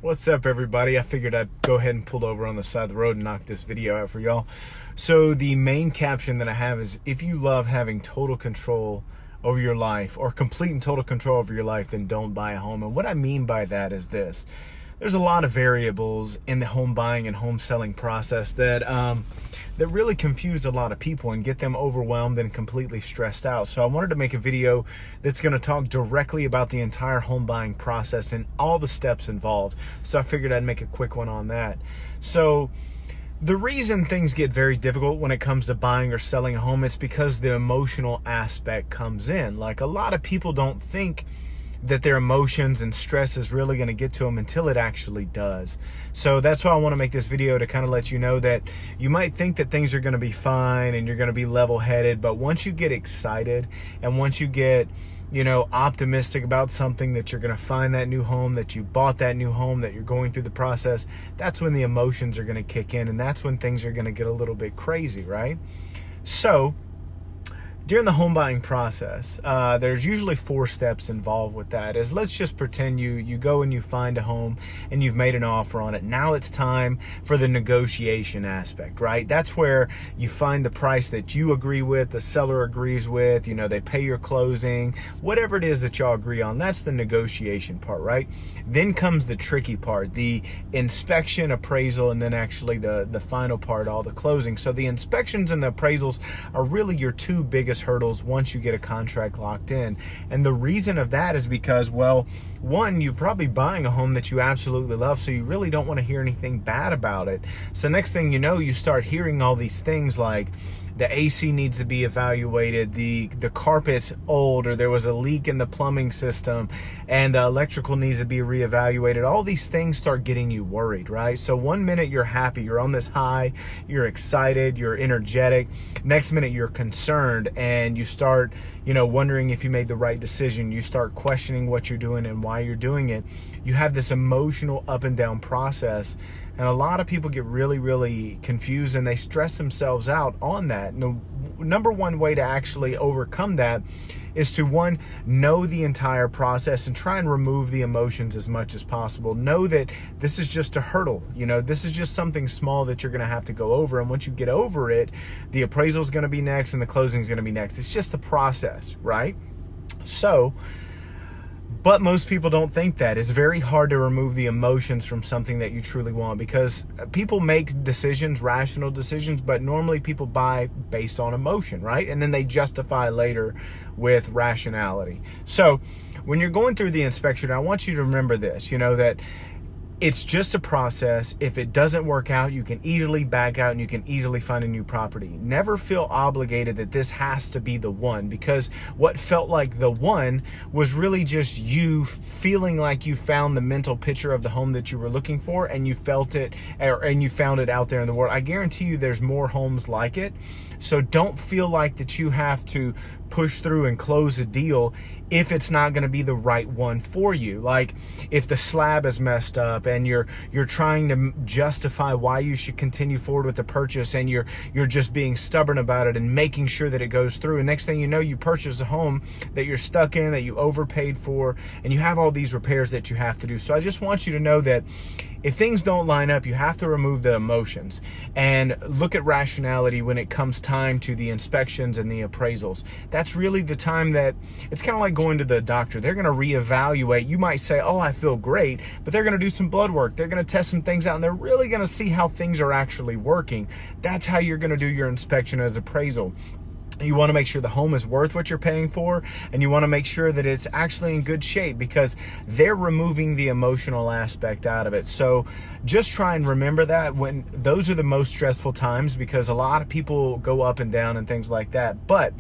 What's up, everybody? I figured I'd go ahead and pull over on the side of the road and knock this video out for y'all. So the main caption that I have is, if you love having total control over your life, or complete and total control over your life, then don't buy a home. And what I mean by that is this. There's a lot of variables in the home buying and home selling process that really confuse a lot of people and get them overwhelmed and completely stressed out. So I wanted to make a video that's going to talk directly about the entire home buying process and all the steps involved. So I figured I'd make a quick one on that. So the reason things get very difficult when it comes to buying or selling a home, it's because the emotional aspect comes in. Like, a lot of people don't think that their emotions and stress is really going to get to them until it actually does. So that's why I want to make this video, to kind of let you know that you might think that things are going to be fine and you're going to be level-headed, but once you get excited and once you get, optimistic about something, that you're going to find that new home, that you bought that new home, that you're going through the process, that's when the emotions are going to kick in, and that's when things are going to get a little bit crazy, right? So during the home buying process, there's usually 4 steps involved with that. Let's just pretend you go and you find a home and you've made an offer on it. Now it's time for the negotiation aspect, right? That's where you find the price that you agree with, the seller agrees with, they pay your closing, whatever it is that y'all agree on. That's the negotiation part, right? Then comes the tricky part, the inspection, appraisal, and then actually the final part, all the closing. So the inspections and the appraisals are really your 2 biggest hurdles once you get a contract locked in. And the reason of that is because, well, one, you're probably buying a home that you absolutely love, so you really don't want to hear anything bad about it. So next thing you know, you start hearing all these things like the AC needs to be evaluated, the carpet's old, or there was a leak in the plumbing system, and the electrical needs to be reevaluated. All these things start getting you worried, right? So one minute you're happy, you're on this high, you're excited, you're energetic. Next minute you're concerned, and you start, wondering if you made the right decision. You start questioning what you're doing and why you're doing it. You have this emotional up and down process. And a lot of people get really, really confused, and they stress themselves out on that. And the number one way to actually overcome that is to, one, know the entire process and try and remove the emotions as much as possible. Know that this is just a hurdle. This is just something small that you're going to have to go over. And once you get over it, the appraisal is going to be next and the closing is going to be next. It's just a process, right? But most people don't think that. It's very hard to remove the emotions from something that you truly want, because people make decisions, rational decisions, but normally people buy based on emotion, right? And then they justify later with rationality. So when you're going through the inspection, I want you to remember this, that it's just a process. If it doesn't work out, you can easily back out and you can easily find a new property. Never feel obligated that this has to be the one, because what felt like the one was really just you feeling like you found the mental picture of the home that you were looking for, and you felt it, and you found it out there in the world. I guarantee you there's more homes like it. So don't feel like that you have to push through and close a deal if it's not going to be the right one for you. Like, if the slab is messed up and you're trying to justify why you should continue forward with the purchase, and you're just being stubborn about it and making sure that it goes through, and next thing you know, you purchase a home that you're stuck in, that you overpaid for, and you have all these repairs that you have to do. So I just want you to know that if things don't line up, you have to remove the emotions and look at rationality when it comes time to the inspections and the appraisals. That's really the time that it's kind of like going to the doctor. They're going to reevaluate. You might say, oh, I feel great, but they're going to do some blood work. They're going to test some things out, and they're really going to see how things are actually working. That's how you're going to do your inspection as appraisal. You want to make sure the home is worth what you're paying for, and you want to make sure that it's actually in good shape, because they're removing the emotional aspect out of it. So just try and remember that when those are the most stressful times, because a lot of people go up and down and things like that. But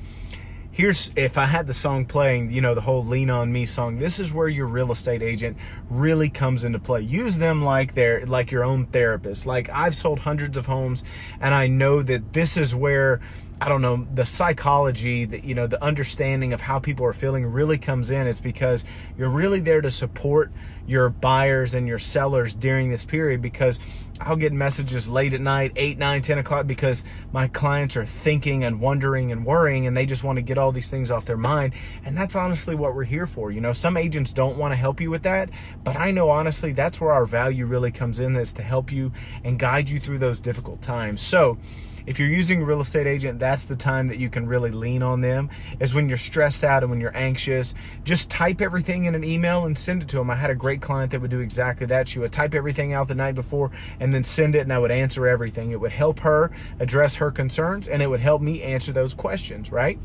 if I had the song playing, the whole Lean On Me song, this is where your real estate agent really comes into play. Use them like your own therapist. Like, I've sold hundreds of homes, and I know that this is where I don't know, the psychology, that, you know, the understanding of how people are feeling really comes in. It's because you're really there to support your buyers and your sellers during this period, because I'll get messages late at night, 8, 9, 10 o'clock, because my clients are thinking and wondering and worrying, and they just want to get all these things off their mind. And that's honestly what we're here for. You know, some agents don't want to help you with that, but I know honestly that's where our value really comes in, is to help you and guide you through those difficult times. So if you're using a real estate agent, that's the time that you can really lean on them, is when you're stressed out and when you're anxious. Just type everything in an email and send it to them. I had a great client that would do exactly that. She would type everything out the night before and then send it, and I would answer everything. It would help her address her concerns, and it would help me answer those questions, right?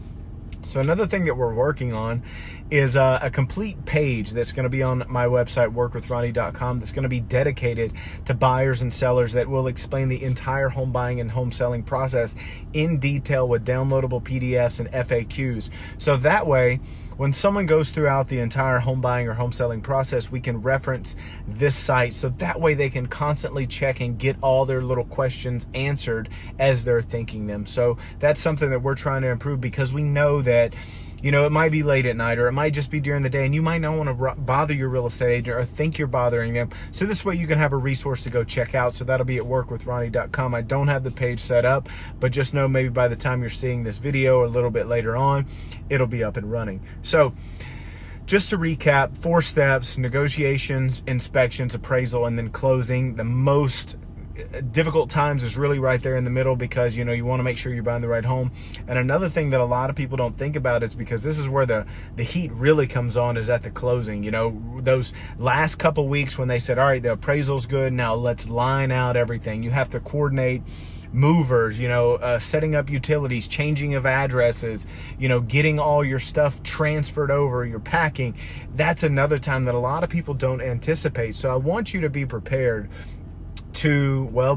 So another thing that we're working on is a complete page that's going to be on my website, workwithronnie.com, that's going to be dedicated to buyers and sellers, that will explain the entire home buying and home selling process in detail with downloadable PDFs and FAQs. So that way, when someone goes throughout the entire home buying or home selling process, we can reference this site, so that way they can constantly check and get all their little questions answered as they're thinking them. So that's something that we're trying to improve, because we know that, you know, it might be late at night, or it might just be during the day, and you might not want to bother your real estate agent or think you're bothering them. So this way you can have a resource to go check out. So that'll be at workwithronnie.com. I don't have the page set up, but just know maybe by the time you're seeing this video or a little bit later on, it'll be up and running. So just to recap, 4 steps: negotiations, inspections, appraisal, and then closing. The most difficult times is really right there in the middle, because, you know, you want to make sure you're buying the right home. And another thing that a lot of people don't think about is, because this is where the heat really comes on, is at the closing. You know, those last couple weeks when they said, all right, the appraisal's good, now let's line out everything. You have to coordinate movers, you know, setting up utilities, changing of addresses, you know, getting all your stuff transferred over, your packing. That's another time that a lot of people don't anticipate. So I want you to be prepared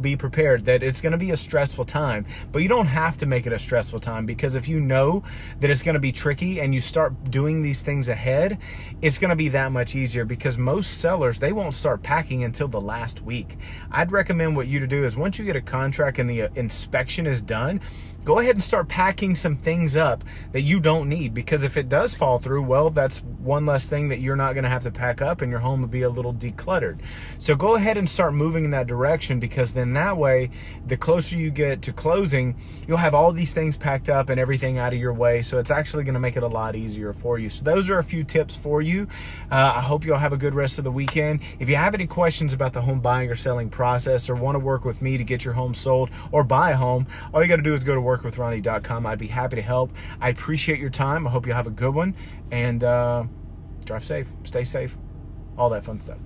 be prepared that it's going to be a stressful time, but you don't have to make it a stressful time, because if you know that it's going to be tricky and you start doing these things ahead, it's going to be that much easier, because most sellers, they won't start packing until the last week. I'd recommend what you to do is, once you get a contract and the inspection is done, go ahead and start packing some things up that you don't need, because if it does fall through, well, that's one less thing that you're not going to have to pack up, and your home will be a little decluttered. So go ahead and start moving in that direction, because then that way, the closer you get to closing, you'll have all these things packed up and everything out of your way. So it's actually going to make it a lot easier for you. So those are a few tips for you. I hope you'll have a good rest of the weekend. If you have any questions about the home buying or selling process, or want to work with me to get your home sold or buy a home, all you got to do is go to workwithronnie.com. I'd be happy to help. I appreciate your time. I hope you have a good one, and drive safe, stay safe, all that fun stuff.